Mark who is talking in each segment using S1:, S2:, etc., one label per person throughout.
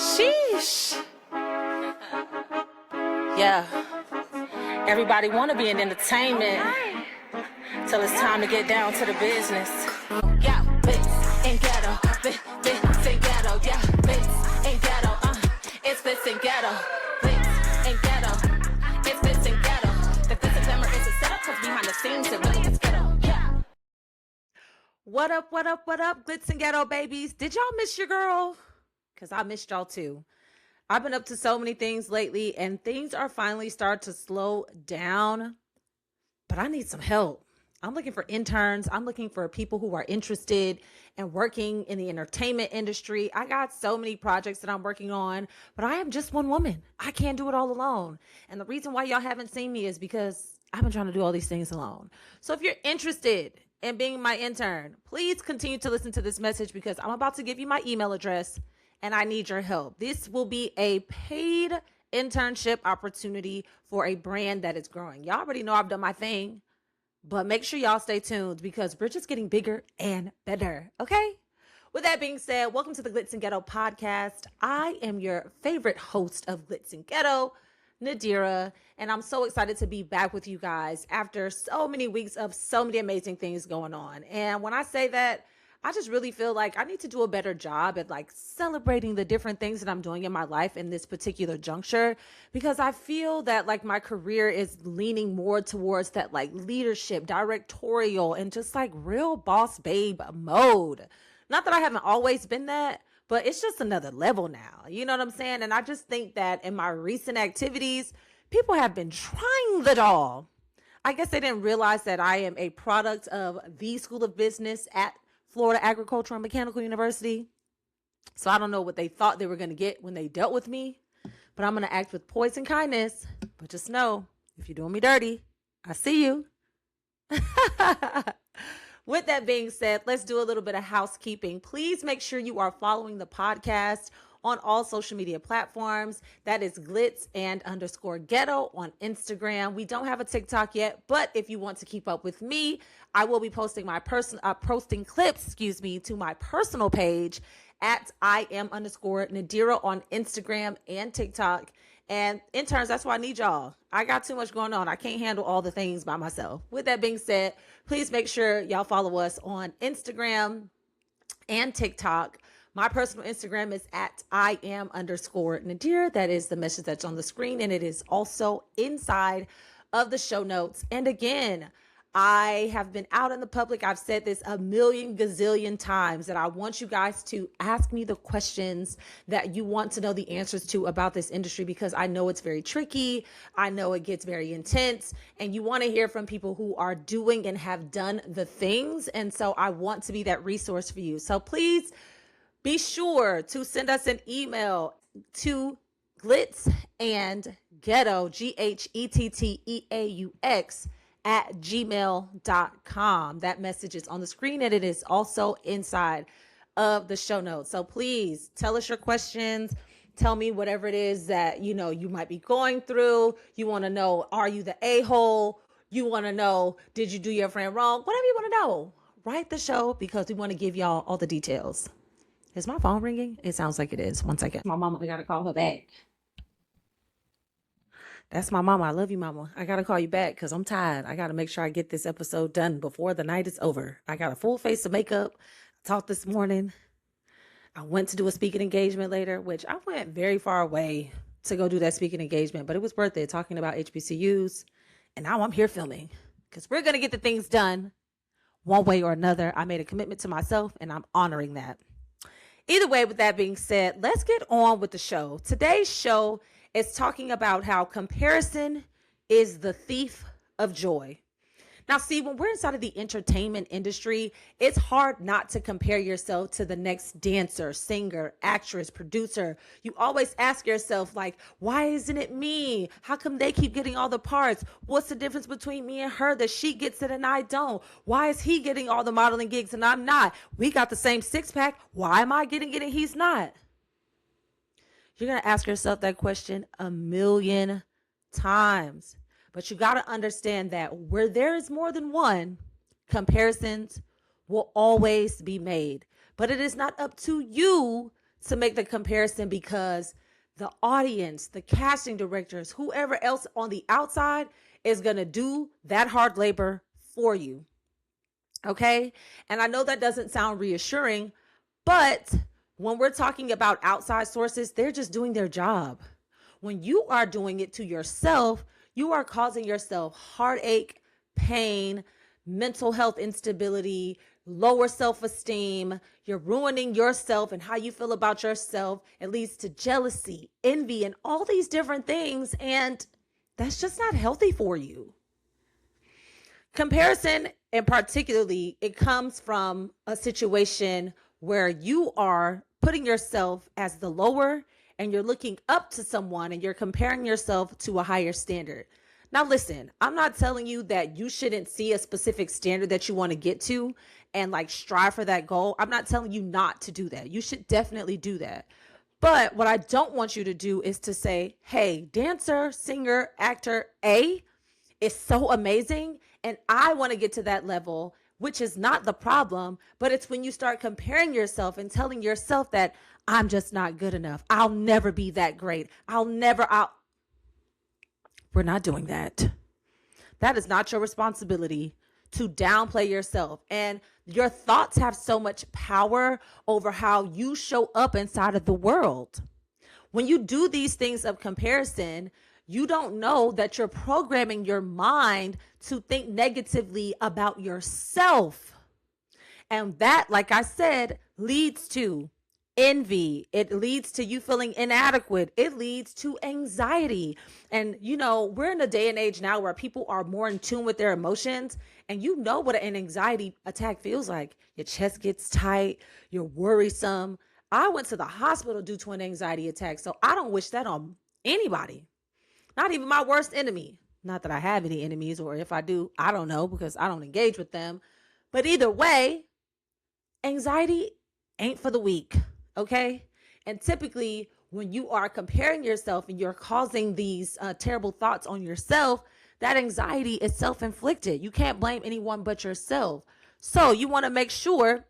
S1: Sheesh. Yeah. Everybody want to be in entertainment till it's time to get down to the business. Yeah, Glitz and Ghetto, Glitz and Ghetto, yeah, Glitz and Ghetto, it's Glitz and Ghetto, Glitz and Ghetto, it's Glitz and Ghetto. The glitz and glamour is a setup, cause behind the scenes it really gets ghetto, yeah. What up, Glitz and Ghetto babies? Did y'all miss your girl? Cause I missed y'all too. I've been up to so many things lately and things are finally starting to slow down, but I need some help. I'm looking for interns. I'm looking for people who are interested in working in the entertainment industry. I got so many projects that I'm working on, but I am just one woman. I can't do it all alone. And the reason why y'all haven't seen me is because I've been trying to do all these things alone. So if you're interested in being my intern, please continue to listen to this message because I'm about to give you my email address and I need your help. This will be a paid internship opportunity for a brand that is growing. Y'all already know I've done my thing, but make sure y'all stay tuned because we're just getting bigger and better, okay? With that being said, welcome to the Glitz and Ghetto podcast. I am your favorite host of Glitz and Ghetto, Naderah, and I'm so excited to be back with you guys after so many weeks of so many amazing things going on. And when I say that, I just really feel like I need to do a better job at like celebrating the different things that I'm doing in my life in this particular juncture, because I feel that like my career is leaning more towards that like leadership, directorial, and just like real boss babe mode. Not that I haven't always been that, but it's just another level now. You know what I'm saying? And I just think that in my recent activities, people have been trying the doll. I guess they didn't realize that I am a product of the School of Business at Florida Agricultural and Mechanical University. So I don't know what they thought they were going to get when they dealt with me, but I'm going to act with poise and kindness. But just know, if you're doing me dirty, I see you. With that being said, let's do a little bit of housekeeping. Please make sure you are following the podcast on all social media platforms. That is Glitz and _ Ghetto on Instagram. We don't have a TikTok yet, but if you want to keep up with me, I will be posting my posting clips, to my personal page at @IM _ Naderah on Instagram and TikTok. And interns, that's why I need y'all. I got too much going on. I can't handle all the things by myself. With that being said, please make sure y'all follow us on Instagram and TikTok. My personal Instagram is at @IM _ Naderah. That is the message that's on the screen, and it is also inside of the show notes. And again, I have been out in the public. I've said this a million gazillion times that I want you guys to ask me the questions that you want to know the answers to about this industry, because I know it's very tricky. I know it gets very intense, and you want to hear from people who are doing and have done the things. And so I want to be that resource for you. So please be sure to send us an email to Glitz and Ghetto, GHETTEAUX @gmail.com. That message is on the screen and it is also inside of the show notes. So please tell us your questions. Tell me whatever it is that you might be going through. You want to know, are you the a-hole? You want to know, did you do your friend wrong? Whatever you want to know, write the show because we want to give y'all all the details. Is my phone ringing? It sounds like it is. One second. My mama, we got to call her back. That's my mama. I love you, mama. I got to call you back because I'm tired. I got to make sure I get this episode done before the night is over. I got a full face of makeup. I talked this morning. I went to do a speaking engagement later, which I went very far away to go do that speaking engagement, but it was worth it, talking about HBCUs. And now I'm here filming because we're going to get the things done one way or another. I made a commitment to myself and I'm honoring that. Either way, with that being said, let's get on with the show. Today's show is talking about how comparison is the thief of joy. Now, see, when we're inside of the entertainment industry, it's hard not to compare yourself to the next dancer, singer, actress, producer. You always ask yourself, like, why isn't it me? How come they keep getting all the parts? What's the difference between me and her that she gets it and I don't? Why is he getting all the modeling gigs and I'm not? We got the same six-pack. Why am I getting it and he's not? You're going to ask yourself that question a million times. But you got to understand that where there is more than one, comparisons will always be made. But it is not up to you
S2: to make the comparison because the audience, the casting directors, whoever else on the outside is going to do that hard labor for you. Okay. And I know that doesn't sound reassuring, but when we're talking about outside sources, they're just doing their job. When you are doing it to yourself, you are causing yourself heartache, pain, mental health instability, lower self-esteem. You're ruining yourself and how you feel about yourself. It leads to jealousy, envy, and all these different things. And that's just not healthy for you. Comparison, and particularly, it comes from a situation where you are putting yourself as the lower and you're looking up to someone and you're comparing yourself to a higher standard. Now, listen, I'm not telling you that you shouldn't see a specific standard that you want to get to and like strive for that goal. I'm not telling you not to do that. You should definitely do that. But what I don't want you to do is to say, hey, dancer, singer, actor A is so amazing and I want to get to that level, which is not the problem, but it's when you start comparing yourself and telling yourself that I'm just not good enough. I'll never be that great. We're not doing that. That is not your responsibility to downplay yourself. And your thoughts have so much power over how you show up inside of the world. When you do these things of comparison, you don't know that you're programming your mind to think negatively about yourself. And that, like I said, leads to envy. It leads to you feeling inadequate. It leads to anxiety. And, you know, we're in a day and age now where people are more in tune with their emotions. And you know what an anxiety attack feels like. Your chest gets tight. You're worrisome. I went to the hospital due to an anxiety attack. So I don't wish that on anybody. Not even my worst enemy. Not that I have any enemies, or if I do, I don't know because I don't engage with them. But either way, anxiety ain't for the weak, okay? And typically, when you are comparing yourself and you're causing these terrible thoughts on yourself, that anxiety is self-inflicted. You can't blame anyone but yourself. So you want to make sure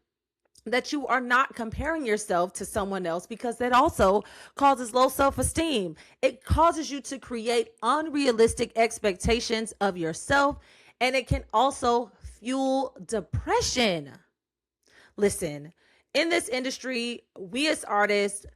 S2: that you are not comparing yourself to someone else because that also causes low self-esteem. It causes you to create unrealistic expectations of yourself, and it can also fuel depression. Listen, in this industry, we as artists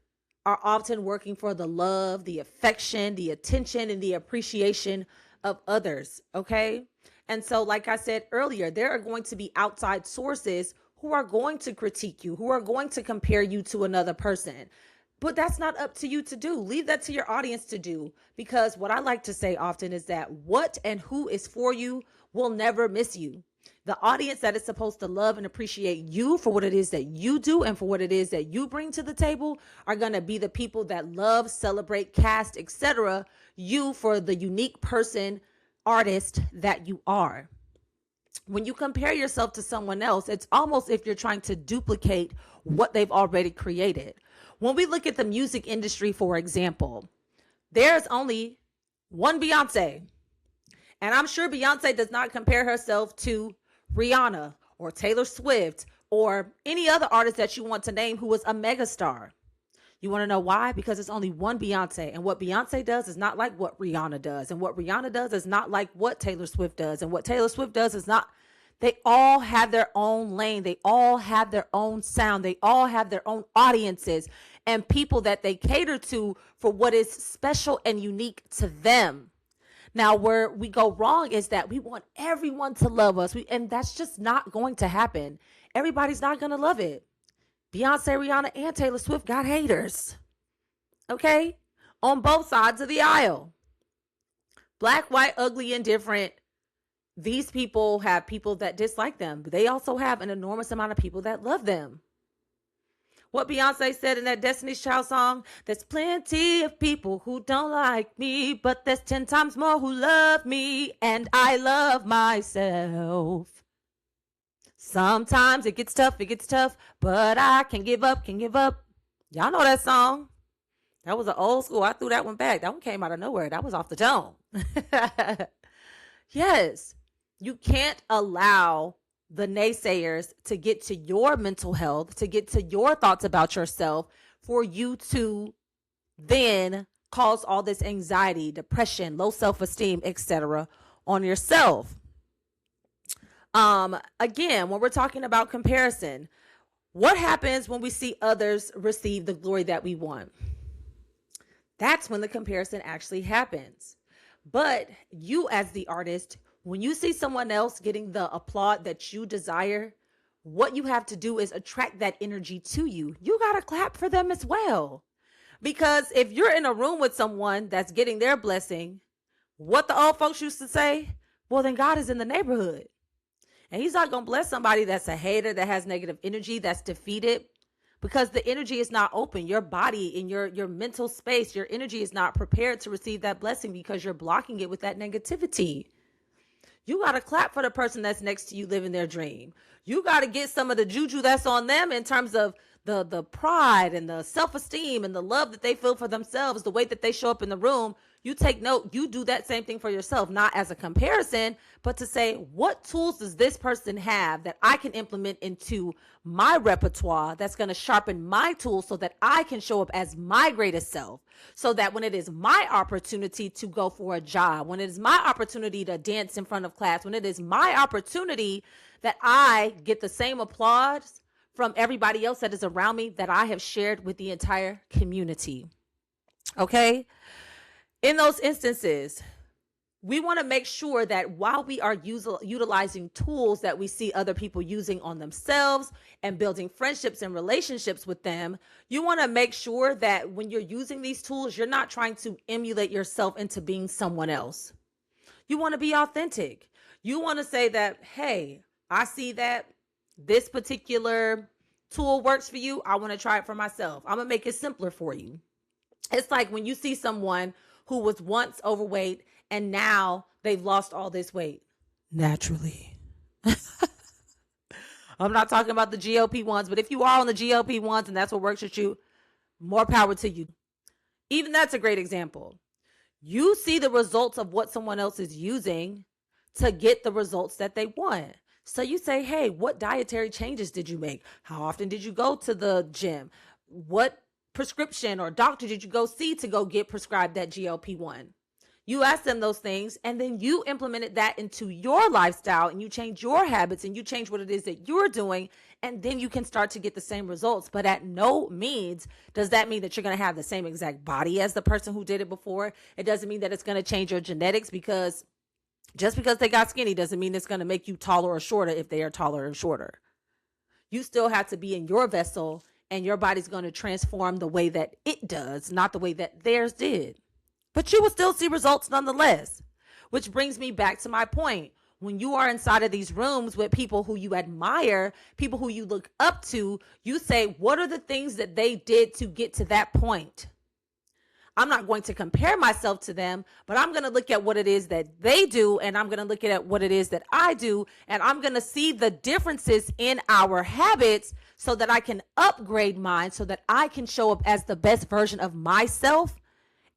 S2: are often working for the love, the affection, the attention, and the appreciation of others, okay? And so, like I said earlier, there are going to be outside sources who are going to critique you, who are going to compare you to another person. But that's not up to you to do. Leave that to your audience to do. Because what I like to say often is that what and who is for you will never miss you. The audience that is supposed to love and appreciate you for what it is that you do and for what it is that you bring to the table are going to be the people that love, celebrate, cast, etc. you for the unique person, artist that you are. When you compare yourself to someone else, it's almost if you're trying to duplicate what they've already created. When we look at the music industry, for example, there's only one Beyonce. And I'm sure Beyonce does not compare herself to Rihanna or Taylor Swift or any other artist that you want to name who is a megastar. You want to know why? Because it's only one Beyonce, and what Beyonce does is not like what Rihanna does, and what Rihanna does is not like what Taylor Swift does, and what Taylor Swift does is not. They all have their own lane. They all have their own sound. They all have their own audiences and people that they cater to for what is special and unique to them. Now, where we go wrong is that we want everyone to love us, and that's just not going to happen. Everybody's not going to love it. Beyonce, Rihanna, and Taylor Swift got haters, okay? On both sides of the aisle. Black, white, ugly, indifferent. These people have people that dislike them, but they also have an enormous amount of people that love them. What Beyonce said in that Destiny's Child song, there's plenty of people who don't like me, but there's 10 times more who love me, and I love myself. Sometimes it gets tough, but I can give up. Y'all know that song. That was an old school. I threw that one back. That one came out of nowhere. That was off the dome. Yes, you can't allow the naysayers to get to your mental health, to get to your thoughts about yourself for you to then cause all this anxiety, depression, low self-esteem, etc. on yourself. Again, when we're talking about comparison, what happens when we see others receive the glory that we want? That's when the comparison actually happens. But you, as the artist, when you see someone else getting the applaud that you desire, what you have to do is attract that energy to you. You got to clap for them as well. Because if you're in a room with someone that's getting their blessing, what the old folks used to say, well, then God is in the neighborhood. And he's not going to bless somebody that's a hater, that has negative energy, that's defeated, because the energy is not open. Your body and your mental space, your energy is not prepared to receive that blessing because you're blocking it with that negativity. You got to clap for the person that's next to you living their dream. You got to get some of the juju that's on them in terms of the pride and the self-esteem and the love that they feel for themselves, the way that they show up in the room. You take note, you do that same thing for yourself, not as a comparison, but to say, what tools does this person have that I can implement into my repertoire that's going to sharpen my tools so that I can show up as my greatest self, so that when it is my opportunity to go for a job, when it is my opportunity to dance in front of class, when it is my opportunity that I get the same applause from everybody else that is around me that I have shared with the entire community. Okay? In those instances, we want to make sure that while we are utilizing tools that we see other people using on themselves and building friendships and relationships with them, you want to make sure that when you're using these tools, you're not trying to emulate yourself into being someone else. You want to be authentic. You want to say that, hey, I see that this particular tool works for you. I want to try it for myself. I'm going to make it simpler for you. It's like when you see someone who was once overweight and now they've lost all this weight naturally. I'm not talking about the GLP ones, but if you are on the GLP ones and that's what works with you, more power to you. Even that's a great example. You see the results of what someone else is using to get the results that they want. So you say, hey, what dietary changes did you make? How often did you go to the gym? What prescription or doctor did you go see to go get prescribed that GLP-1? You ask them those things, and then you implemented that into your lifestyle, and you change your habits, and you change what it is that you're doing, and then you can start to get the same results. But at no means does that mean that you're going to have the same exact body as the person who did it before. It doesn't mean that it's going to change your genetics, because just because they got skinny doesn't mean it's going to make you taller or shorter if they are taller or shorter. You still have to be in your vessel, and your body's going to transform the way that it does, not the way that theirs did. But you will still see results nonetheless, which brings me back to my point. When you are inside of these rooms with people who you admire, people who you look up to, you say, what are the things that they did to get to that point? I'm not going to compare myself to them, but I'm going to look at what it is that they do, and I'm going to look at what it is that I do, and I'm going to see the differences in our habits so that I can upgrade mine, so that I can show up as the best version of myself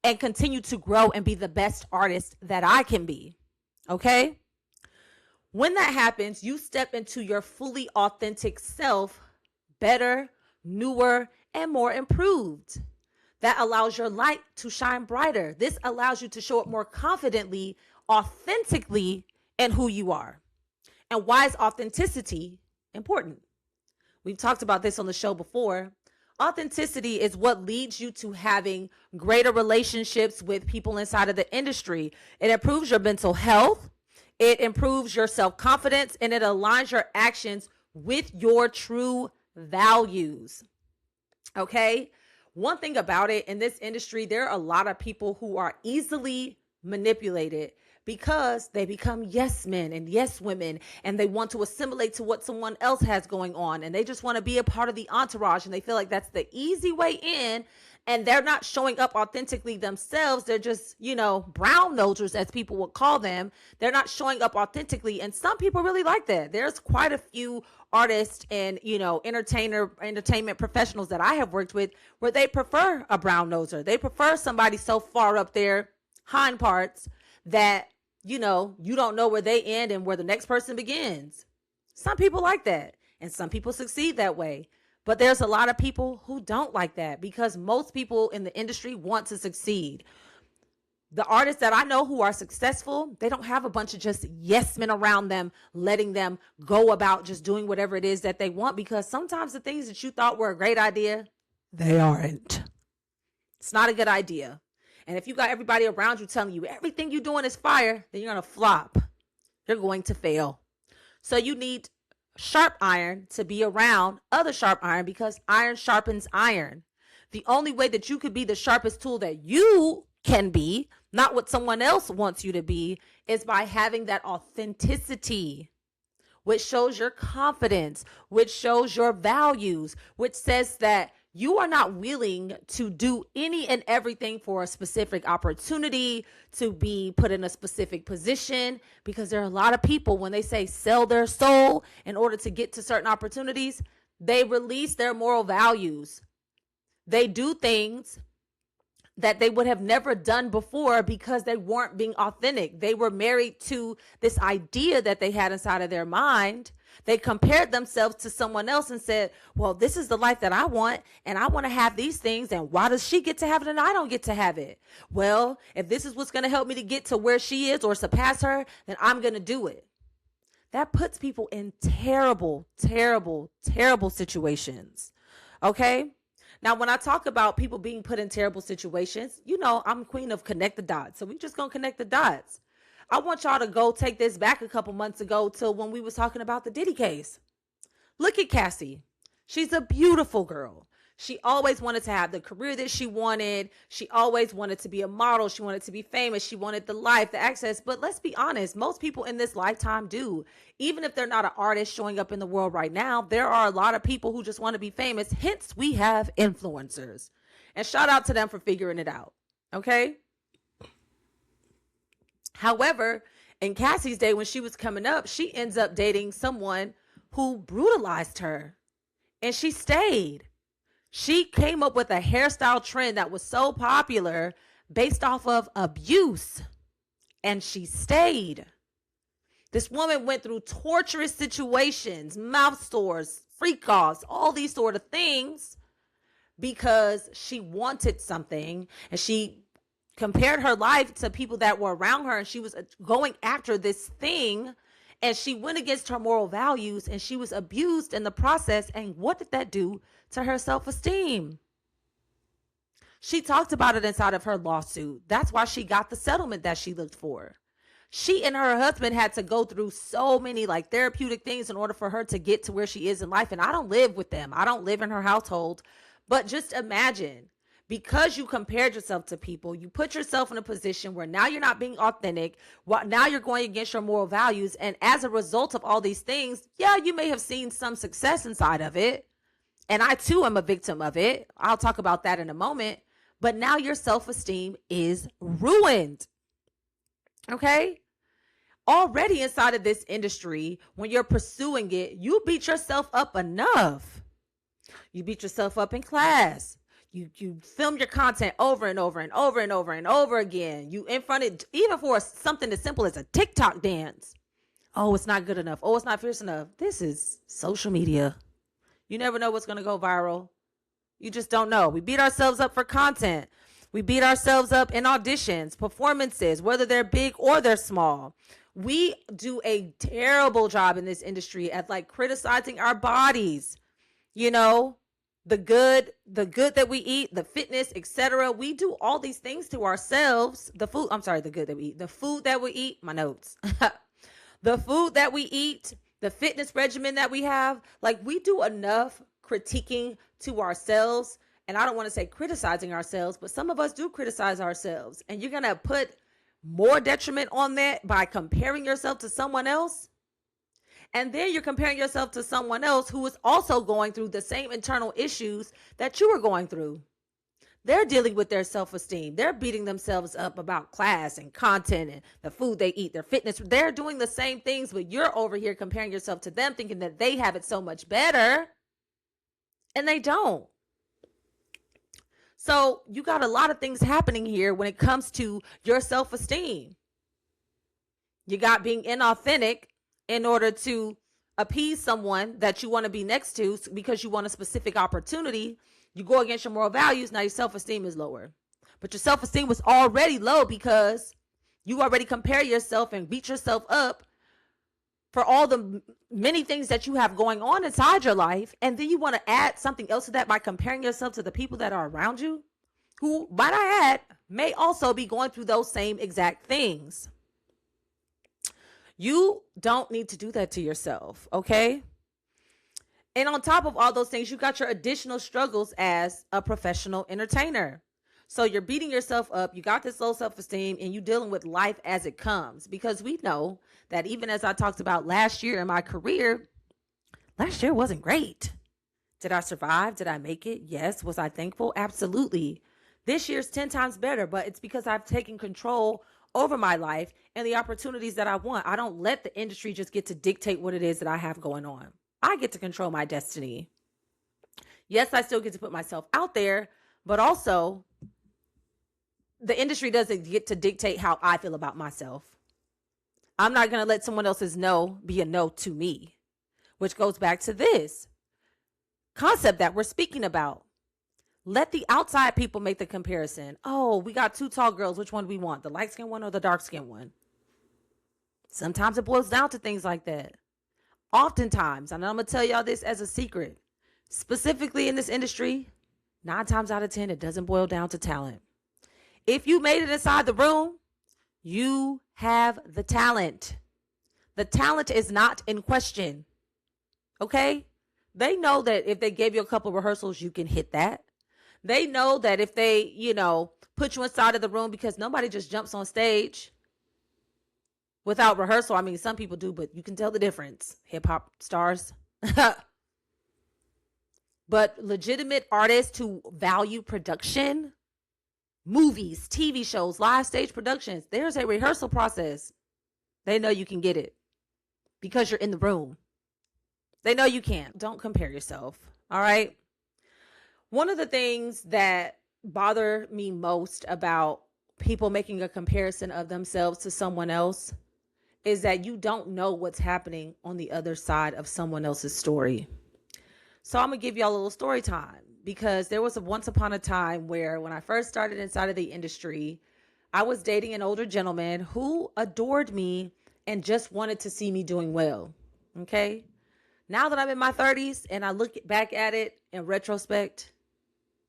S2: and continue to grow and be the best artist that I can be. Okay? When that happens, you step into your fully authentic self, better, newer, and more improved. That allows your light to shine brighter. This allows you to show up more confidently, authentically in who you are. And why is authenticity important? We've talked about this on the show before. Authenticity is what leads you to having greater relationships with people inside of the industry. It improves your mental health. It improves your self-confidence, and it aligns your actions with your true values. Okay? One thing about it, in this industry, there are a lot of people who are easily manipulated because they become yes men and yes women, and they want to assimilate to what someone else has going on, and they just want to be a part of the entourage, and they feel like that's the easy way in, and they're not showing up authentically themselves. They're just, brown nosers, as people would call them. They're not showing up authentically, and some people really like that. There's quite a few artists and, entertainment professionals that I have worked with where they prefer a brown noser. They prefer somebody so far up their hind parts that, you don't know where they end and where the next person begins. Some people like that, and some people succeed that way. But there's a lot of people who don't like that because most people in the industry want to succeed. The artists that I know who are successful, they don't have a bunch of just yes men around them, letting them go about just doing whatever it is that they want, because sometimes the things that you thought were a great idea, they aren't. It's not a good idea. And if you got everybody around you telling you everything you're doing is fire, then you're going to flop. You're going to fail. So you need sharp iron to be around other sharp iron, because iron sharpens iron. The only way that you could be the sharpest tool that you can be, not what someone else wants you to be, is by having that authenticity, which shows your confidence, which shows your values, which says that you are not willing to do any and everything for a specific opportunity, to be put in a specific position, because there are a lot of people, when they say sell their soul in order to get to certain opportunities, they release their moral values. They do things that they would have never done before because they weren't being authentic. They were married to this idea that they had inside of their mind. They compared themselves to someone else and said, well, this is the life that I want, and I want to have these things, and why does she get to have it and I don't get to have it? Well, if this is what's going to help me to get to where she is or surpass her, then I'm going to do it. That puts people in terrible, terrible, terrible situations. Okay? Now, when I talk about people being put in terrible situations, you know, I'm queen of connect the dots. So we just going to connect the dots. I want y'all to go take this back a couple months ago to when we was talking about the Diddy case. Look at Cassie. She's a beautiful girl. She always wanted to have the career that she wanted. She always wanted to be a model. She wanted to be famous. She wanted the life, the access. But let's be honest, most people in this lifetime do. Even if they're not an artist showing up in the world right now, there are a lot of people who just want to be famous. Hence, we have influencers. And shout out to them for figuring it out. Okay? However, in Cassie's day, when she was coming up, she ends up dating someone who brutalized her. And she stayed. She came up with a hairstyle trend that was so popular based off of abuse, and she stayed. This woman went through torturous situations, mouth sores, freak-offs, all these sort of things, because she wanted something, and she compared her life to people that were around her, and she was going after this thing, and she went against her moral values, and she was abused in the process. And what did that do to her self-esteem? She talked about it inside of her lawsuit. That's why she got the settlement that she looked for. She and her husband had to go through so many like therapeutic things in order for her to get to where she is in life. And I don't live with them. I don't live in her household. But just imagine, because you compared yourself to people, you put yourself in a position where now you're not being authentic. Now you're going against your moral values. And as a result of all these things, yeah, you may have seen some success inside of it. And I too am a victim of it. I'll talk about that in a moment. But now your self-esteem is ruined. Okay? Already inside of this industry, when you're pursuing it, you beat yourself up enough. You beat yourself up in class. You film your content over and over and over and over and over again. You in front of, even for something as simple as a TikTok dance. Oh, it's not good enough. Oh, it's not fierce enough. This is social media. You never know what's going to go viral. You just don't know. We beat ourselves up for content. We beat ourselves up in auditions, performances, whether they're big or they're small. We do a terrible job in this industry at like criticizing our bodies. You know, the good that we eat, the fitness, etc. We do all these things to ourselves. The food that we eat, my notes. The food that we eat, the fitness regimen that we have, like we do enough critiquing to ourselves. And I don't want to say criticizing ourselves, but some of us do criticize ourselves. And you're going to put more detriment on that by comparing yourself to someone else. And then you're comparing yourself to someone else who is also going through the same internal issues that you were going through. They're dealing with their self-esteem. They're beating themselves up about class and content and the food they eat, their fitness. They're doing the same things, but you're over here comparing yourself to them, thinking that they have it so much better. And they don't. So you got a lot of things happening here when it comes to your self-esteem. You got being inauthentic in order to appease someone that you want to be next to because you want a specific opportunity, you go against your moral values. Now your self-esteem is lower. But your self-esteem was already low because you already compare yourself and beat yourself up for all the many things that you have going on inside your life. And then you want to add something else to that by comparing yourself to the people that are around you, who, might I add, may also be going through those same exact things. You don't need to do that to yourself, okay? And on top of all those things, you got your additional struggles as a professional entertainer. So you're beating yourself up, you got this low self-esteem, and you dealing with life as it comes. Because we know that even as I talked about last year in my career, last year wasn't great. Did I survive? Did I make it? Yes. Was I thankful? Absolutely. This year's 10 times better, but it's because I've taken control over my life and the opportunities that I want. I don't let the industry just get to dictate what it is that I have going on. I get to control my destiny. Yes, I still get to put myself out there, but also the industry doesn't get to dictate how I feel about myself. I'm not going to let someone else's no be a no to me, which goes back to this concept that we're speaking about. Let the outside people make the comparison. Oh, we got 2 tall girls. Which one do we want? The light-skinned one or the dark-skinned one? Sometimes it boils down to things like that. Oftentimes, and I'm going to tell y'all this as a secret, specifically in this industry, 9 times out of 10, it doesn't boil down to talent. If you made it inside the room, you have the talent. The talent is not in question. Okay? They know that if they gave you a couple rehearsals, you can hit that. They know that if they, put you inside of the room, because nobody just jumps on stage without rehearsal. I mean, some people do, but you can tell the difference. Hip hop stars. But legitimate artists who value production, movies, TV shows, live stage productions, there's a rehearsal process. They know you can get it because you're in the room. They know you can. Don't compare yourself. All right. One of the things that bother me most about people making a comparison of themselves to someone else is that you don't know what's happening on the other side of someone else's story. So I'm going to give y'all a little story time, because there was once upon a time where when I first started inside of the industry, I was dating an older gentleman who adored me and just wanted to see me doing well. Okay. Now that I'm in my 30s and I look back at it in retrospect,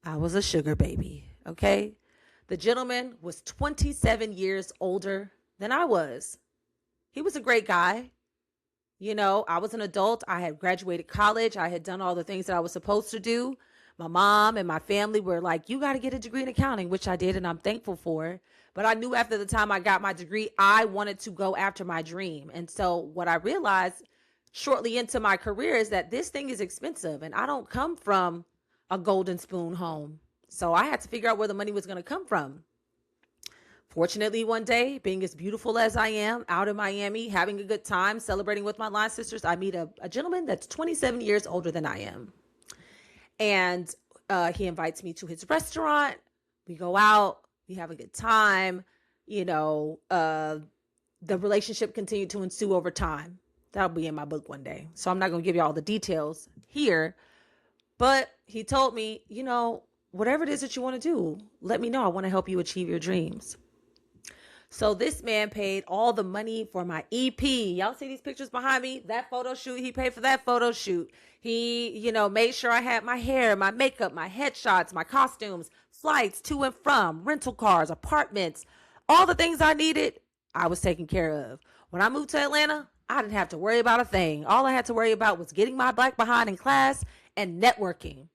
S2: I was a sugar baby. Okay. The gentleman was 27 years older than I was. He was a great guy. I was an adult. I had graduated college. I had done all the things that I was supposed to do. My mom and my family were like, you got to get a degree in accounting, which I did, and I'm thankful for. But I knew after the time I got my degree, I wanted to go after my dream. And so what I realized shortly into my career is that this thing is expensive, and I don't come from a golden spoon home. So I had to figure out where the money was going to come from. Fortunately, one day, being as beautiful as I am, out in Miami, having a good time, celebrating with my line sisters, I meet a gentleman that's 27 years older than I am. And he invites me to his restaurant. We go out, we have a good time. The relationship continued to ensue over time. That'll be in my book one day. So I'm not going to give you all the details here. But he told me, whatever it is that you want to do, let me know. I want to help you achieve your dreams. So this man paid all the money for my EP. Y'all see these pictures behind me? That photo shoot, he paid for that photo shoot. He, made sure I had my hair, my makeup, my headshots, my costumes, flights to and from, rental cars, apartments, all the things I needed, I was taken care of. When I moved to Atlanta, I didn't have to worry about a thing. All I had to worry about was getting my black behind in class and networking.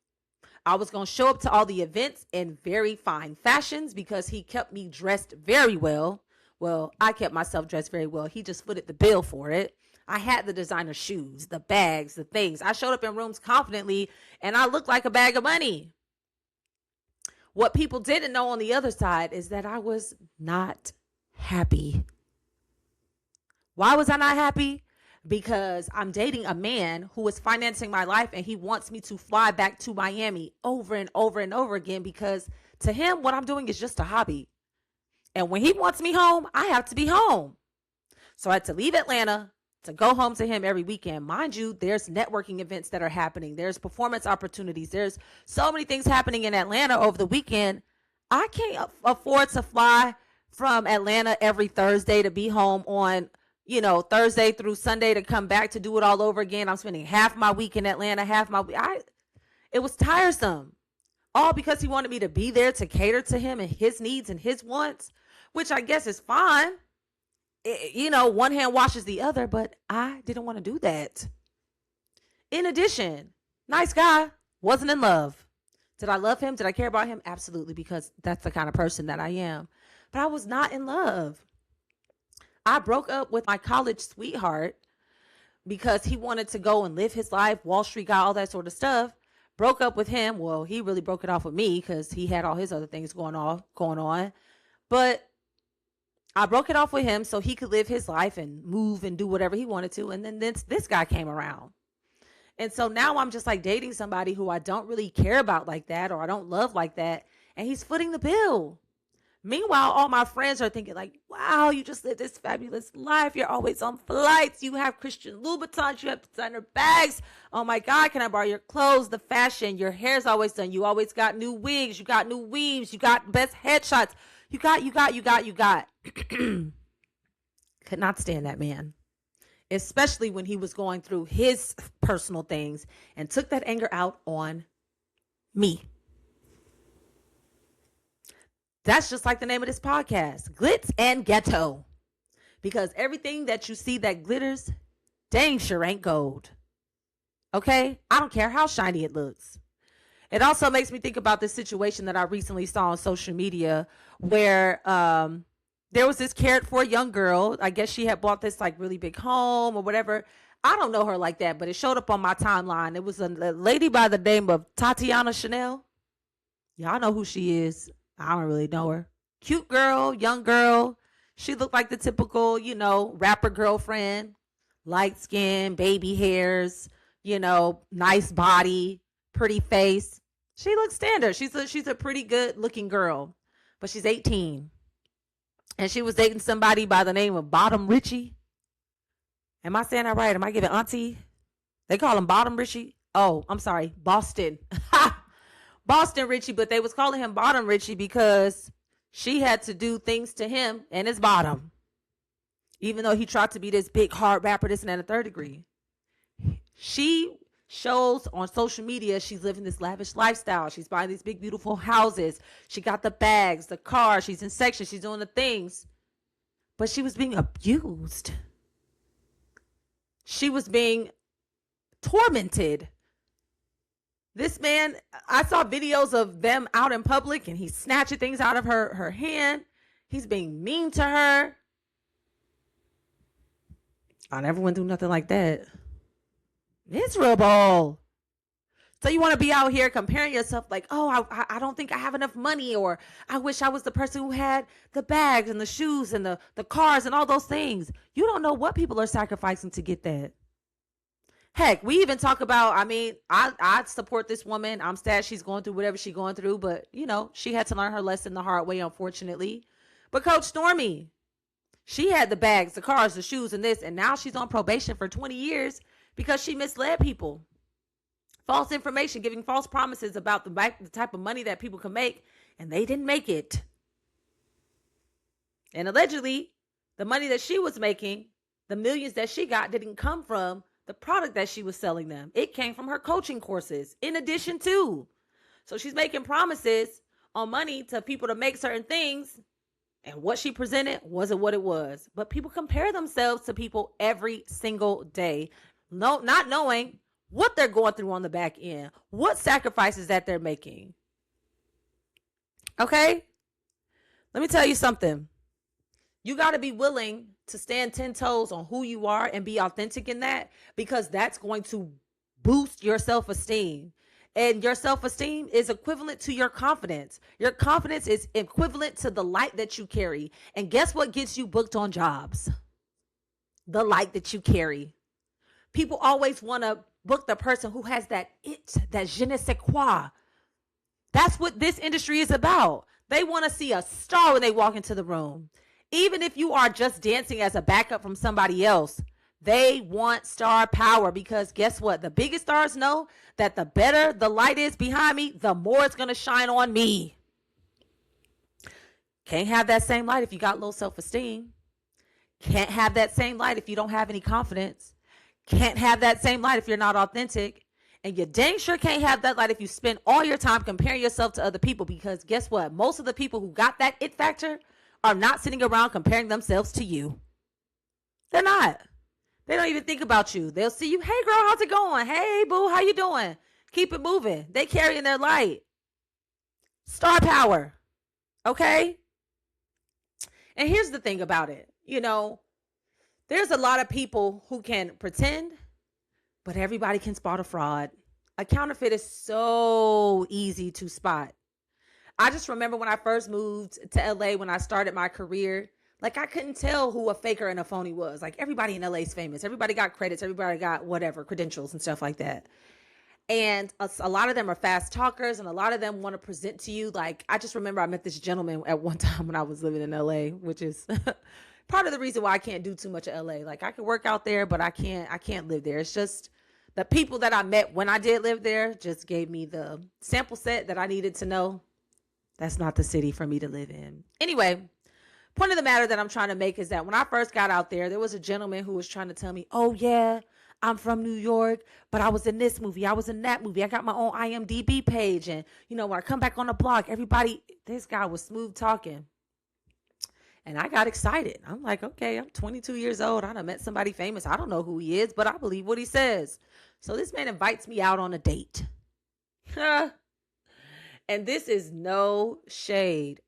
S2: I was going to show up to all the events in very fine fashions because he kept me dressed very well. Well, I kept myself dressed very well. He just footed the bill for it. I had the designer shoes, the bags, the things. I showed up in rooms confidently and I looked like a bag of money. What people didn't know on the other side is that I was not happy. Why was I not happy? Because I'm dating a man who is financing my life and he wants me to fly back to Miami over and over and over again, because to him, what I'm doing is just a hobby. And when he wants me home, I have to be home. So I had to leave Atlanta, to go home to him every weekend. Mind you, there's networking events that are happening. There's performance opportunities. There's so many things happening in Atlanta over the weekend. I can't afford to fly from Atlanta every Thursday to be home on, Thursday through Sunday to come back to do it all over again. I'm spending half my week in Atlanta, it was tiresome. All because he wanted me to be there to cater to him and his needs and his wants, which I guess is fine. One hand washes the other, but I didn't want to do that. In addition, nice guy, wasn't in love. Did I love him? Did I care about him? Absolutely, because that's the kind of person that I am. But I was not in love. I broke up with my college sweetheart because he wanted to go and live his life, Wall Street guy, all that sort of stuff. Broke up with him. Well, he really broke it off with me because he had all his other things going on. But I broke it off with him so he could live his life and move and do whatever he wanted to. And then this guy came around. And so now I'm just like dating somebody who I don't really care about like that, or I don't love like that. And he's footing the bill. Meanwhile, all my friends are thinking like, wow, you just live this fabulous life. You're always on flights. You have Christian Louboutins. You have designer bags. Oh my God, can I borrow your clothes? The fashion, your hair's always done. You always got new wigs. You got new weaves. You got best headshots. You got. Could not stand that man. Especially when he was going through his personal things and took that anger out on me. That's just like the name of this podcast, Glitz and Ghetto. Because everything that you see that glitters, dang sure ain't gold. Okay? I don't care how shiny it looks. It also makes me think about this situation that I recently saw on social media where there was this cared for young girl. I guess she had bought this like really big home or whatever. I don't know her like that, but it showed up on my timeline. It was a lady by the name of Tatiana Chanel. Y'all know who she is. I don't really know her. Cute girl, young girl. She looked like the typical, rapper girlfriend. Light skin, baby hairs, nice body, pretty face. She looks standard. She's a pretty good looking girl, but she's 18. And she was dating somebody by the name of Bottom Richie. Am I saying that right? Am I giving auntie? They call him Bottom Richie. Oh, I'm sorry. Boston. Boston Richie, but they was calling him Bottom Richie because she had to do things to him and his bottom. Even though he tried to be this big hard rapper, this and that, and a third degree. She shows on social media she's living this lavish lifestyle. She's buying these big, beautiful houses. She got the bags, the car. She's in section. She's doing the things. But she was being abused. She was being tormented. This man, I saw videos of them out in public and he's snatching things out of her hand. He's being mean to her. I never went through nothing like that. Miserable. So you want to be out here comparing yourself like, oh, I don't think I have enough money, or I wish I was the person who had the bags and the shoes and the cars and all those things. You don't know what people are sacrificing to get that. Heck, we even talk about, I support this woman. I'm sad she's going through whatever she's going through, but she had to learn her lesson the hard way, unfortunately. But Coach Stormy, she had the bags, the cars, the shoes, and this, and now she's on probation for 20 years because she misled people. False information, giving false promises about the type of money that people can make, and they didn't make it. And allegedly, the money that she was making, the millions that she got, didn't come from the product that she was selling them. It came from her coaching courses, in addition to. So she's making promises on money to people to make certain things, and what she presented wasn't what it was. But people compare themselves to people every single day, not knowing what they're going through on the back end, what sacrifices that they're making. Okay? Let me tell you something. You got to be willing to stand 10 toes on who you are and be authentic in that, because that's going to boost your self-esteem. And your self-esteem is equivalent to your confidence. Your confidence is equivalent to the light that you carry. And guess what gets you booked on jobs? The light that you carry. People always want to book the person who has that it, that je ne sais quoi. That's what this industry is about. They want to see a star when they walk into the room. Even if you are just dancing as a backup from somebody else, They want star power because guess what? The biggest stars know that the better the light is behind me, the more it's going to shine on me. Can't have that same light if you got low self-esteem. Can't have that same light if you don't have any confidence. Can't have that same light if you're not authentic. And you dang sure can't have that light if you spend all your time comparing yourself to other people, because guess what? Most of the people who got that it factor are not sitting around comparing themselves to you. They're not. They don't even think about you. They'll see you. Hey, girl, how's it going? Hey, boo, how you doing? Keep it moving. They carrying their light. Star power. Okay? And here's the thing about it. You know, there's a lot of people who can pretend, but everybody can spot a fraud. A counterfeit is so easy to spot. I just remember when I first moved to LA, when I started my career, like I couldn't tell who a faker and a phony was. Like everybody in LA is famous. Everybody got credits. Everybody got whatever, credentials and stuff like that. And a lot of them are fast talkers, and a lot of them want to present to you. Like, I just remember I met this gentleman at one time when I was living in LA, which is part of the reason why I can't do too much of LA. Like I could work out there, but I can't live there. It's just the people that I met when I did live there just gave me the sample set that I needed to know that's not the city for me to live in. Anyway, point of the matter that I'm trying to make is that when I first got out there was a gentleman who was trying to tell me, oh yeah, I'm from New York, but I was in this movie. I was in that movie. I got my own IMDb page. And, you know, when I come back on the block, this guy was smooth talking. And I got excited. I'm like, okay, I'm 22 years old. I done met somebody famous. I don't know who he is, but I believe what he says. So this man invites me out on a date. And this is no shade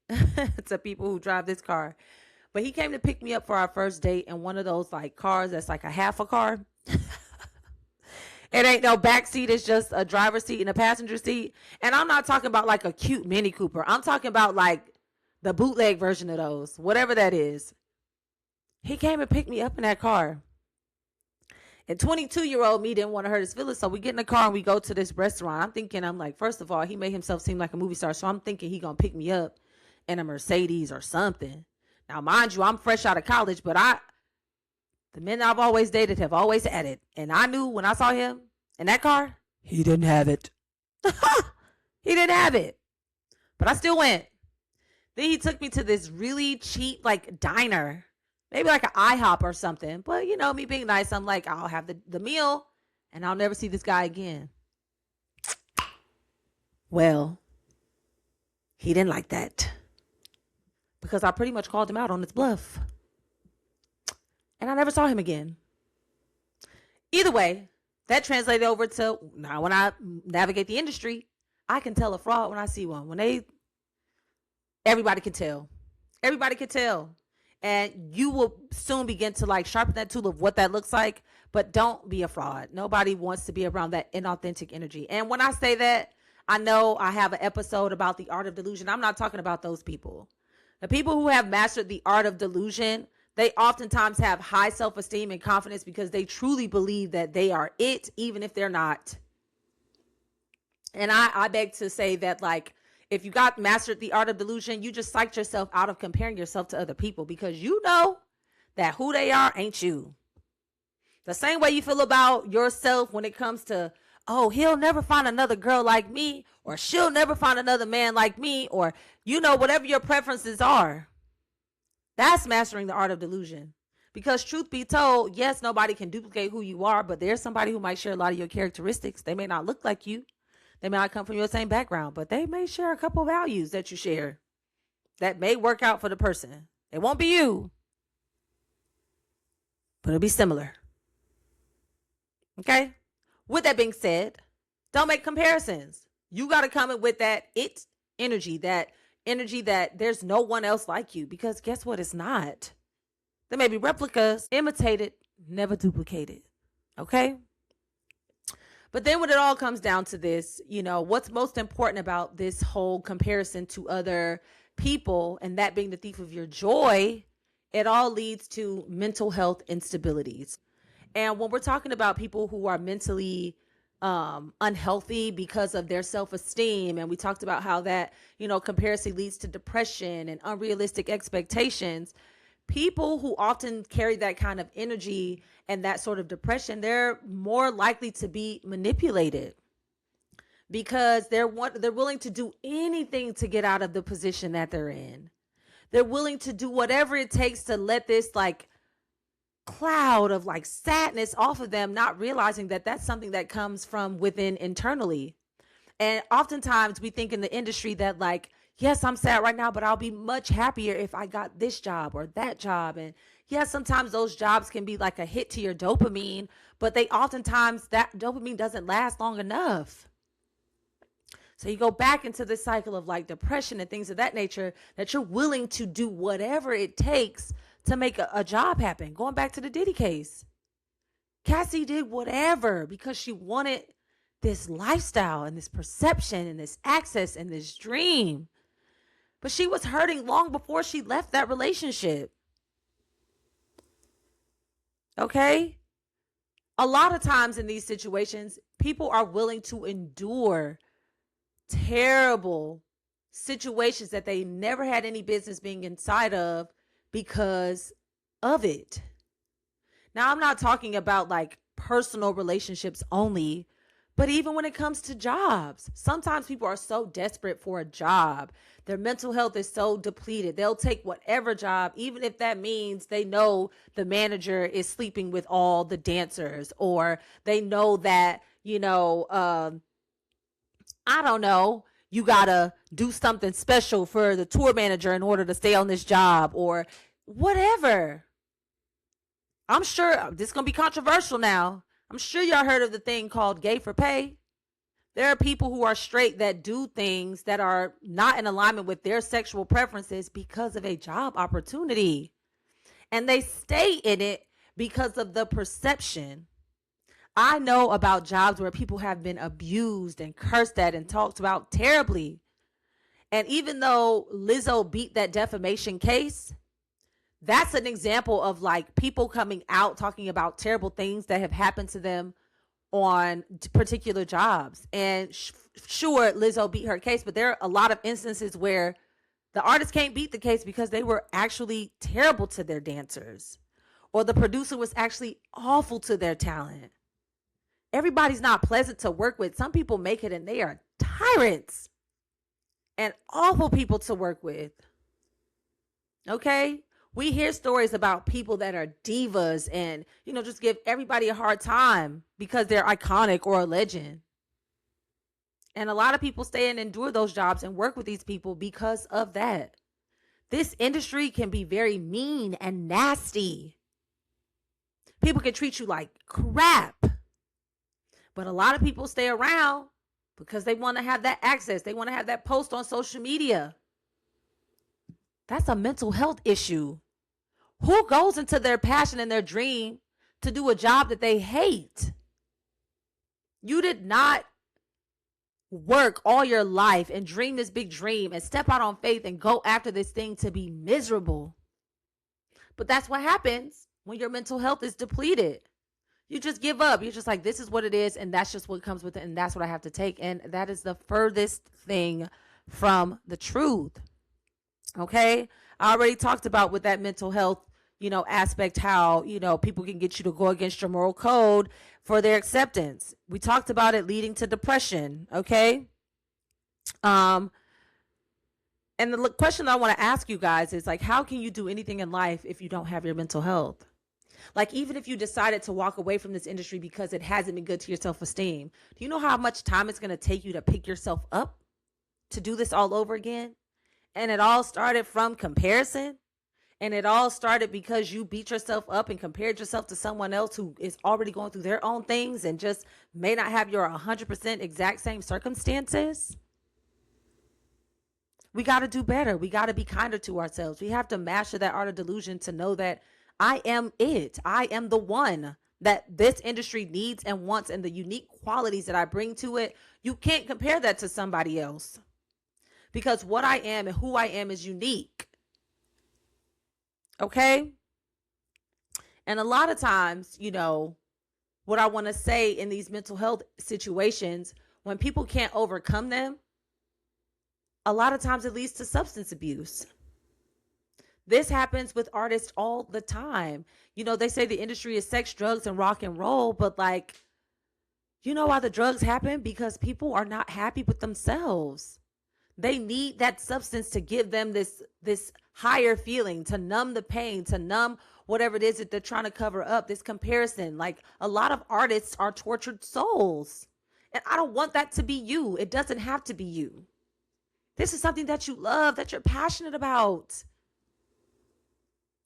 S2: to people who drive this car. But he came to pick me up for our first date in one of those like cars that's like a half a car. It ain't no back seat. It's just a driver's seat and a passenger seat. And I'm not talking about like a cute Mini Cooper. I'm talking about like the bootleg version of those, whatever that is. He came and picked me up in that car. And 22-year-old me didn't want to hurt his feelings. So we get in the car and we go to this restaurant. I'm like, first of all, he made himself seem like a movie star. So I'm thinking he going to pick me up in a Mercedes or something. Now, mind you, I'm fresh out of college, but the men I've always dated have always had it. And I knew when I saw him in that car, he didn't have it. He didn't have it. But I still went. Then he took me to this really cheap, like, diner. Maybe like an IHOP or something. But, you know, me being nice, I'm like, I'll have the meal and I'll never see this guy again. Well, he didn't like that. Because I pretty much called him out on his bluff. And I never saw him again. Either way, that translated over to now when I navigate the industry, I can tell a fraud when I see one. Everybody can tell. Everybody can tell. And you will soon begin to like sharpen that tool of what that looks like. But don't be a fraud. Nobody wants to be around that inauthentic energy. And when I say that, I know I have an episode about the art of delusion. I'm not talking about those people. The people who have mastered the art of delusion, they oftentimes have high self-esteem and confidence because they truly believe that they are it, even if they're not. And I beg to say that, like, if you got mastered the art of delusion, you just psyched yourself out of comparing yourself to other people because you know that who they are ain't you. The same way you feel about yourself when it comes to, oh, he'll never find another girl like me, or she'll never find another man like me, or, you know, whatever your preferences are. That's mastering the art of delusion. Because truth be told, yes, nobody can duplicate who you are, but there's somebody who might share a lot of your characteristics. They may not look like you. They may not come from your same background, but they may share a couple values that you share that may work out for the person. It won't be you, but it'll be similar. Okay? With that being said, don't make comparisons. You got to come in with that energy that there's no one else like you, because guess what? It's not. There may be replicas, imitated, never duplicated. Okay? But then when it all comes down to this, you know, what's most important about this whole comparison to other people, and that being the thief of your joy, it all leads to mental health instabilities. And when we're talking about people who are mentally unhealthy because of their self-esteem, and we talked about how that, you know, comparison leads to depression and unrealistic expectations, People who often carry that kind of energy and that sort of depression, they're more likely to be manipulated because they're willing to do anything to get out of the position that they're in. They're willing to do whatever it takes to let this like cloud of like sadness off of them, not realizing that that's something that comes from within internally. And oftentimes we think in the industry that like, yes, I'm sad right now, but I'll be much happier if I got this job or that job. And yes, sometimes those jobs can be like a hit to your dopamine, but oftentimes that dopamine doesn't last long enough. So you go back into this cycle of like depression and things of that nature, that you're willing to do whatever it takes to make a job happen. Going back to the Diddy case, Cassie did whatever because she wanted this lifestyle and this perception and this access and this dream. But she was hurting long before she left that relationship. Okay? A lot of times in these situations, people are willing to endure terrible situations that they never had any business being inside of because of it. Now, I'm not talking about like personal relationships only, but even when it comes to jobs, sometimes people are so desperate for a job. Their mental health is so depleted. They'll take whatever job, even if that means they know the manager is sleeping with all the dancers, or they know that, I don't know, you gotta do something special for the tour manager in order to stay on this job or whatever. I'm sure this is gonna be controversial now. I'm sure y'all heard of the thing called gay for pay. There are people who are straight that do things that are not in alignment with their sexual preferences because of a job opportunity. And they stay in it because of the perception. I know about jobs where people have been abused and cursed at and talked about terribly. And even though Lizzo beat that defamation case, that's an example of like people coming out talking about terrible things that have happened to them on particular jobs. And sure, Lizzo beat her case, but there are a lot of instances where the artist can't beat the case because they were actually terrible to their dancers, or the producer was actually awful to their talent. Everybody's not pleasant to work with. Some people make it and they are tyrants and awful people to work with. Okay? We hear stories about people that are divas and, just give everybody a hard time because they're iconic or a legend. And a lot of people stay and endure those jobs and work with these people because of that. This industry can be very mean and nasty. People can treat you like crap. But a lot of people stay around because they want to have that access. They want to have that post on social media. That's a mental health issue. Who goes into their passion and their dream to do a job that they hate? You did not work all your life and dream this big dream and step out on faith and go after this thing to be miserable. But that's what happens when your mental health is depleted. You just give up. You're just like, this is what it is, and that's just what comes with it, and that's what I have to take. And that is the furthest thing from the truth. Okay? I already talked about with that mental health, aspect, how, people can get you to go against your moral code for their acceptance. We talked about it leading to depression. Okay? And the question I want to ask you guys is like, how can you do anything in life if you don't have your mental health? Like, even if you decided to walk away from this industry because it hasn't been good to your self-esteem, do you know how much time it's going to take you to pick yourself up to do this all over again? And it all started from comparison. And it all started because you beat yourself up and compared yourself to someone else who is already going through their own things and just may not have your 100% exact same circumstances. We got to do better. We got to be kinder to ourselves. We have to master that art of delusion to know that I am it. I am the one that this industry needs and wants, and the unique qualities that I bring to it. You can't compare that to somebody else because what I am and who I am is unique. Okay? And a lot of times, what I want to say in these mental health situations, when people can't overcome them, a lot of times it leads to substance abuse. This happens with artists all the time. You know, they say the industry is sex, drugs, and rock and roll, but like, you know why the drugs happen? Because people are not happy with themselves. They need that substance to give them this higher feeling, to numb the pain, to numb whatever it is that they're trying to cover up, this comparison. Like, a lot of artists are tortured souls. And I don't want that to be you. It doesn't have to be you. This is something that you love, that you're passionate about.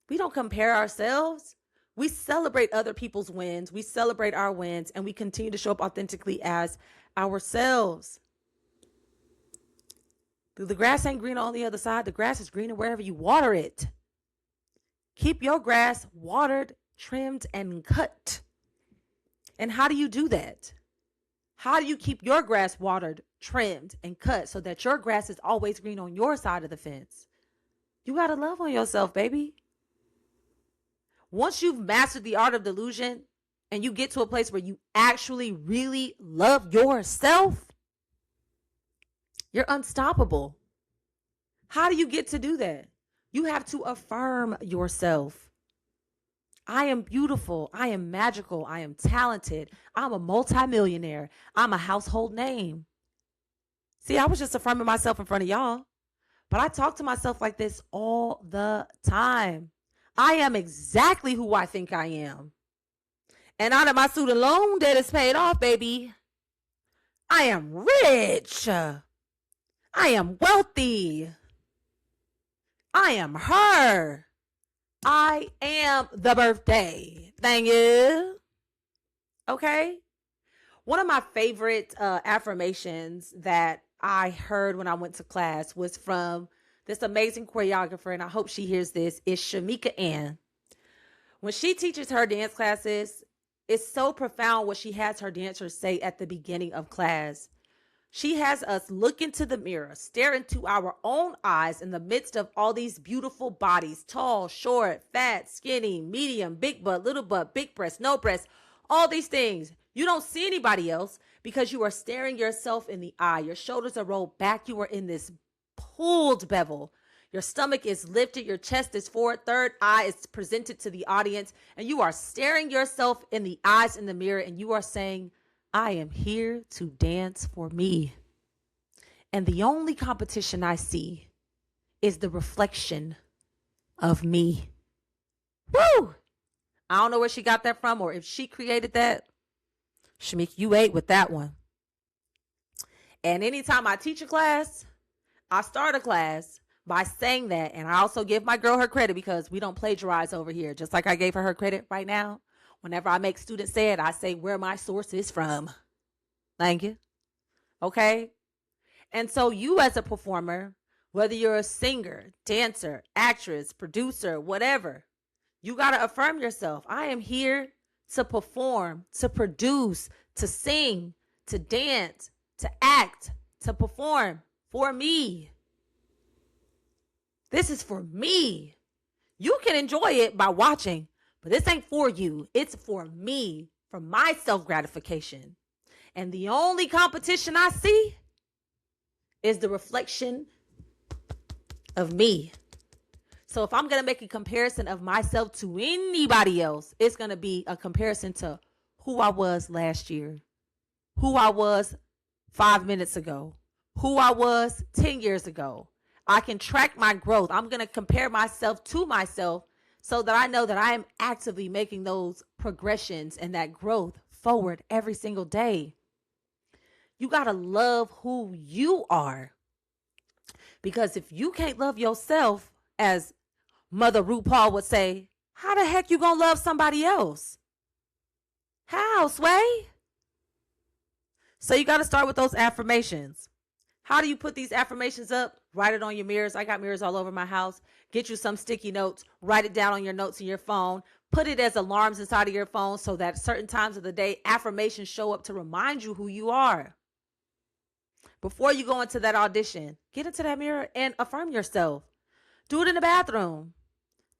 S2: We don't compare ourselves. We celebrate other people's wins. We celebrate our wins, and we continue to show up authentically as ourselves. The grass ain't green on the other side. The grass is greener wherever you water it. Keep your grass watered, trimmed, and cut. And how do you do that? How do you keep your grass watered, trimmed, and cut so that your grass is always green on your side of the fence? You got to love on yourself, baby. Once you've mastered the art of delusion and you get to a place where you actually really love yourself, you're unstoppable. How do you get to do that? You have to affirm yourself. I am beautiful. I am magical. I am talented. I'm a multimillionaire. I'm a household name. See, I was just affirming myself in front of y'all, but I talk to myself like this all the time. I am exactly who I think I am. And now that my student loan debt is paid off, baby, I am rich. I am wealthy. I am her. I am the birthday. Thank you. Okay. One of my favorite affirmations that I heard when I went to class was from this amazing choreographer, and I hope she hears this, is Shamika Ann. When she teaches her dance classes, it's so profound what she has her dancers say at the beginning of class. She has us look into the mirror, stare into our own eyes in the midst of all these beautiful bodies, tall, short, fat, skinny, medium, big butt, little butt, big breast, no breast, all these things. You don't see anybody else because you are staring yourself in the eye. Your shoulders are rolled back. You are in this pulled bevel. Your stomach is lifted. Your chest is forward. Third eye is presented to the audience. And you are staring yourself in the eyes in the mirror. And you are saying, I am here to dance for me. And the only competition I see is the reflection of me. Woo! I don't know where she got that from or if she created that. Shamik, you ate with that one. And anytime I teach a class, I start a class by saying that. And I also give my girl her credit because we don't plagiarize over here. Just like I gave her credit right now. Whenever I make students say it, I say where my source is from. Thank you. Okay? And so you as a performer, whether you're a singer, dancer, actress, producer, whatever, you got to affirm yourself. I am here to perform, to produce, to sing, to dance, to act, to perform for me. This is for me. You can enjoy it by watching, but this ain't for you. It's for me, for my self-gratification. And the only competition I see is the reflection of me. So if I'm going to make a comparison of myself to anybody else, it's going to be a comparison to who I was last year, who I was 5 minutes ago, who I was 10 years ago. I can track my growth. I'm going to compare myself to myself so that I know that I am actively making those progressions and that growth forward every single day. You got to love who you are. Because if you can't love yourself, as Mother RuPaul would say, how the heck you gonna love somebody else? How, Sway? So you got to start with those affirmations. How do you put these affirmations up? Write it on your mirrors. I got mirrors all over my house. Get you some sticky notes. Write it down on your notes in your phone. Put it as alarms inside of your phone so that certain times of the day, affirmations show up to remind you who you are. Before you go into that audition, get into that mirror and affirm yourself. Do it in the bathroom.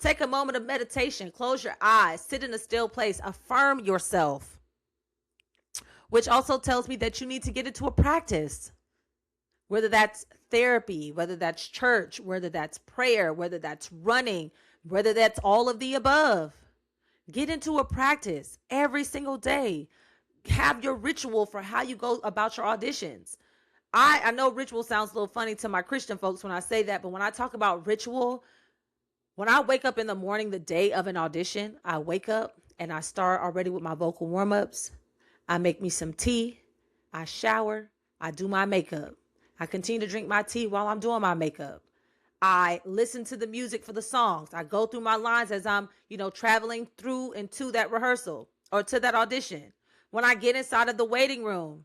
S2: Take a moment of meditation. Close your eyes. Sit in a still place. Affirm yourself. Which also tells me that you need to get into a practice whether that's therapy, whether that's church, whether that's prayer, whether that's running, whether that's all of the above. Get into a practice every single day. Have your ritual for how you go about your auditions. I know ritual sounds a little funny to my Christian folks when I say that, but when I talk about ritual, when I wake up in the morning, the day of an audition, I wake up and I start already with my vocal warm-ups. I make me some tea. I shower. I do my makeup. I continue to drink my tea while I'm doing my makeup. I listen to the music for the songs. I go through my lines as I'm, traveling through and to that rehearsal or to that audition. When I get inside of the waiting room,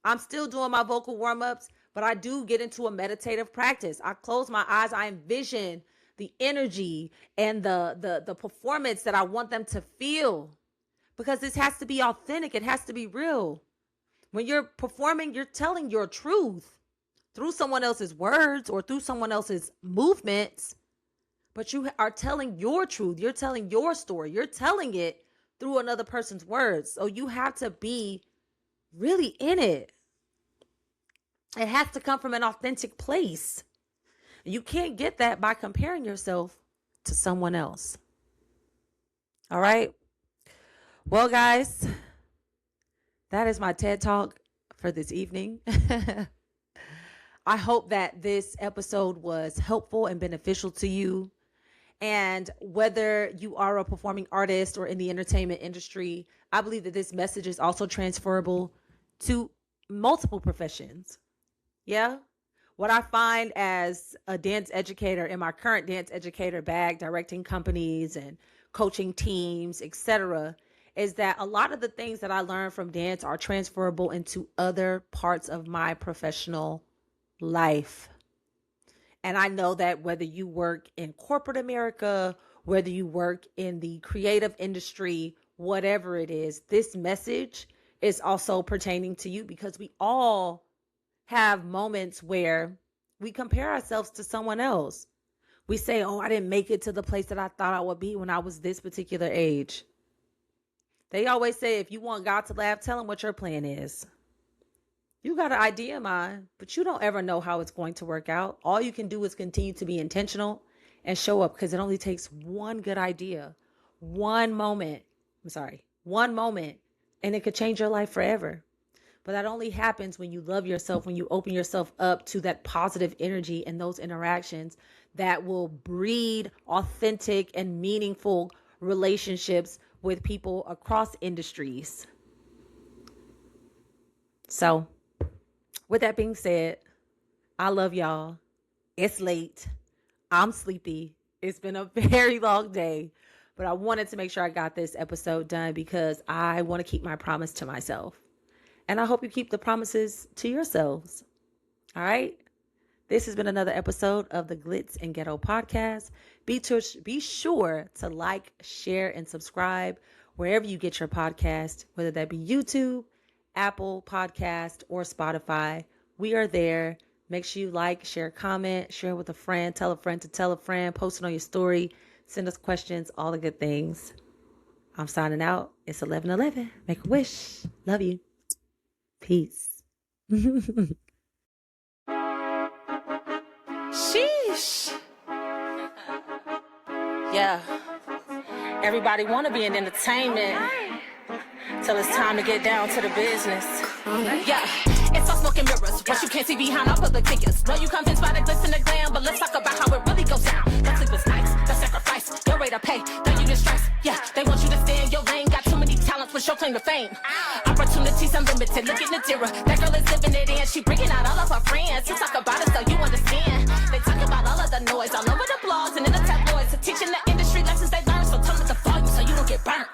S2: I'm still doing my vocal warm-ups, but I do get into a meditative practice. I close my eyes. I envision the energy and the performance that I want them to feel, because this has to be authentic. It has to be real. When you're performing, you're telling your truth through someone else's words or through someone else's movements, but you are telling your truth. You're telling your story. You're telling it through another person's words. So you have to be really in it. It has to come from an authentic place. You can't get that by comparing yourself to someone else. All right. Well, guys, that is my TED Talk for this evening. I hope that this episode was helpful and beneficial to you. And whether you are a performing artist or in the entertainment industry, I believe that this message is also transferable to multiple professions. Yeah. What I find as a dance educator in my current dance educator bag, directing companies and coaching teams, etc., is that a lot of the things that I learned from dance are transferable into other parts of my professional life. And I know that whether you work in corporate America, whether you work in the creative industry, whatever it is, this message is also pertaining to you, because we all have moments where we compare ourselves to someone else. We say, oh, I didn't make it to the place that I thought I would be when I was this particular age. They always say, if you want God to laugh, tell him what your plan is. You got an idea in mind, but you don't ever know how it's going to work out. All you can do is continue to be intentional and show up, because it only takes one good idea, one moment, and it could change your life forever. But that only happens when you love yourself, when you open yourself up to that positive energy and those interactions that will breed authentic and meaningful relationships with people across industries. So, with that being said, I love y'all. It's late. I'm sleepy. It's been a very long day, but I wanted to make sure I got this episode done because I want to keep my promise to myself. And I hope you keep the promises to yourselves. All right. This has been another episode of the Glitz and Ghetto podcast. Be sure to like, share, and subscribe wherever you get your podcast, whether that be YouTube, Apple Podcast, or Spotify. We are there. Make sure you like, share, comment, share with a friend, tell a friend to tell a friend, post it on your story, send us questions, all the good things. I'm signing out. It's 11:11. Make a wish. Love you. Peace.
S1: Sheesh. Yeah. Everybody want to be in entertainment till it's time to get down to the business. Yeah. It's all smoke and mirrors. What you can't see behind our public figures. No, you convinced by the glitz and the glam, but let's talk about how it really goes down. The sleep is nice, the sacrifice, your rate of pay, the unit strikes. Yeah, they want you to stay in your lane. Got too many talents, what's your claim to fame? Opportunities unlimited. Look at Naderah, that girl is living it in. She bringing out all of her friends to talk about it so you understand. They talk about all of the noise, all over the blogs and in the tabloids. Teaching the industry lessons they learned, so tell them to volume so you don't get burnt.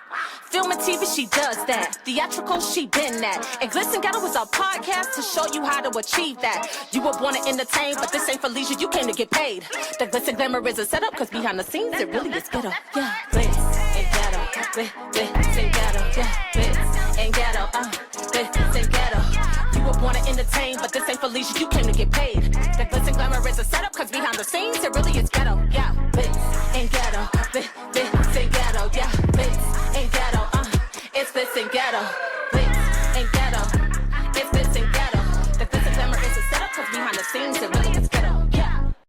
S1: Film and TV, she does that. Theatrical, she been that. And Glitz and Ghetteaux is our podcast to show you how to achieve that. You were born to entertain, but this ain't for leisure, you came to get paid. The Glitz and Glamour is a setup, cause behind the scenes, it really is ghetto. Yeah, Glitz and Ghetto, Glitz and Ghetto, yeah, Glitz and Ghetto, Glitz and Ghetto. You were born to entertain, but this ain't for leisure, you came to get paid. The Glitz and Glamour is a setup, cause behind the scenes, it really is ghetto. Yeah, Glitz and Ghetto, Glitz and Ghetto, yeah, Glitz and Ghetto, it's Glitz and Ghetto.